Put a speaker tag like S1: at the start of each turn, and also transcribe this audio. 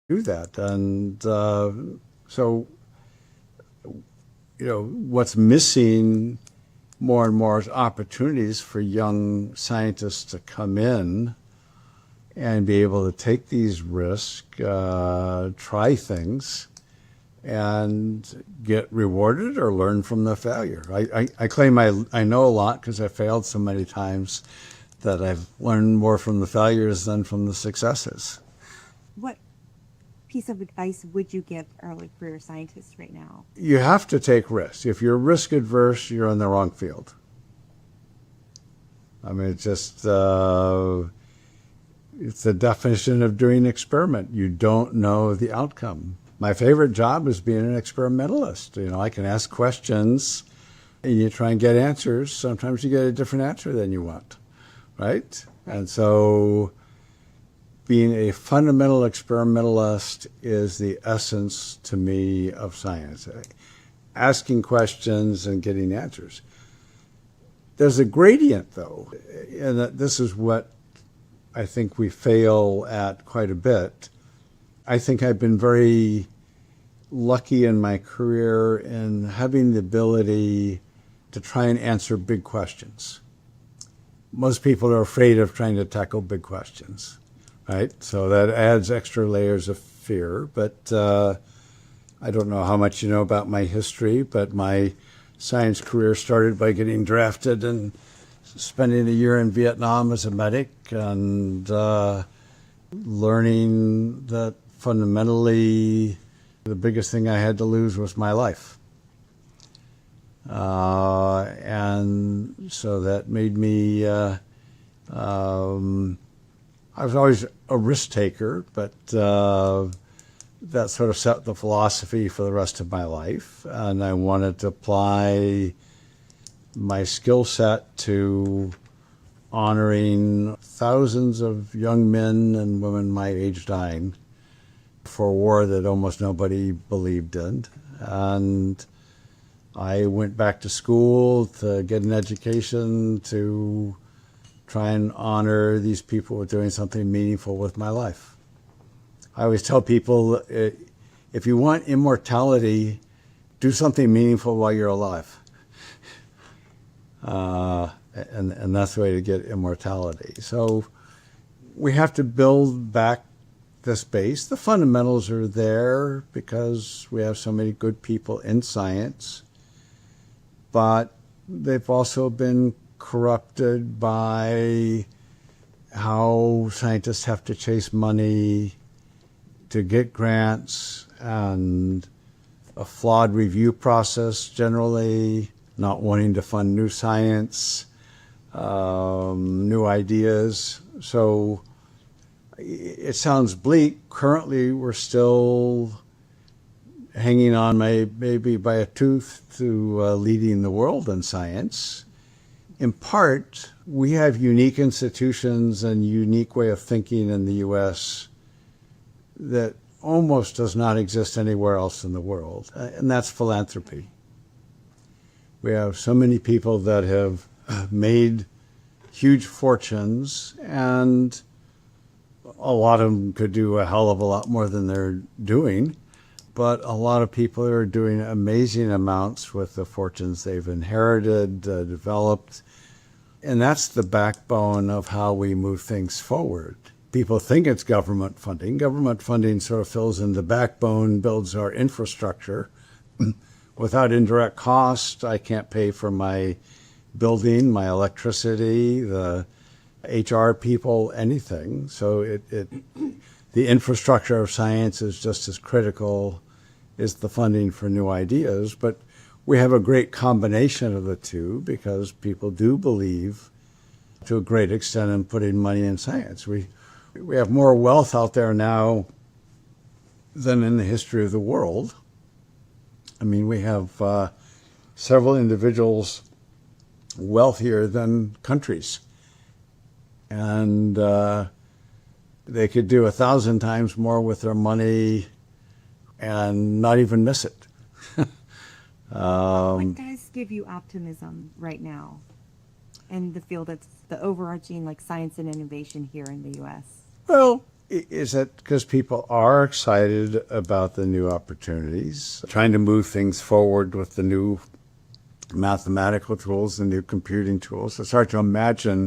S1: do that. And so, what's missing more and more is opportunities for young scientists to come in and be able to take these risks, try things, and get rewarded or learn from the failure. I claim I know a lot because I failed so many times that I've learned more from the failures than from the successes.
S2: What piece of advice would you give early career scientists right now?
S1: You have to take risks. If you're risk adverse, you're in the wrong field. I mean, it's the definition of doing an experiment. You don't know the outcome. My favorite job is being an experimentalist. I can ask questions and you try and get answers. Sometimes you get a different answer than you want, right? And so being a fundamental experimentalist is the essence to me of science. Asking questions and getting answers. There's a gradient, though, and this is what I think we fail at quite a bit. I think I've been very lucky in my career in having the ability to try and answer big questions. Most people are afraid of trying to tackle big questions, right? So that adds extra layers of fear. But I don't know how much you know about my history, but my science career started by getting drafted and spending a year in Vietnam as a medic and learning that fundamentally the biggest thing I had to lose was my life. And so that made me, I was always a risk taker, but that sort of set the philosophy for the rest of my life. And I wanted to apply my skill set to honoring thousands of young men and women my age dying for a war that almost nobody believed in. And I went back to school to get an education to try and honor these people who were doing something meaningful with my life. I always tell people, if you want immortality, do something meaningful while you're alive. And that's the way to get immortality. So we have to build back this base. The fundamentals are there because we have so many good people in science, but they've also been corrupted by how scientists have to chase money to get grants and a flawed review process generally, not wanting to fund new science, new ideas. So it sounds bleak. Currently, we're still hanging on maybe by a tooth to leading the world in science. In part, we have unique institutions and unique way of thinking in the U.S. that almost does not exist anywhere else in the world, and that's philanthropy. We have so many people that have made huge fortunes, and a lot of them could do a hell of a lot more than they're doing, but a lot of people are doing amazing amounts with the fortunes they've inherited, developed, and that's the backbone of how we move things forward. People think it's government funding. Government funding sort of fills in the backbone, builds our infrastructure. Without indirect cost, I can't pay for my building, my electricity, the HR people, anything. So the infrastructure of science is just as critical as the funding for new ideas. But we have a great combination of the two because people do believe to a great extent in putting money in science. We have more wealth out there now than in the history of the world. I mean, we have several individuals wealthier than countries. And they could do 1,000 times more with their money and not even miss it.
S2: What does give you optimism right now in the field that's the overarching like science and innovation here in the U.S.?
S1: Well, is that because people are excited about the new opportunities, trying to move things forward with the new mathematical tools, the new computing tools. It's hard to imagine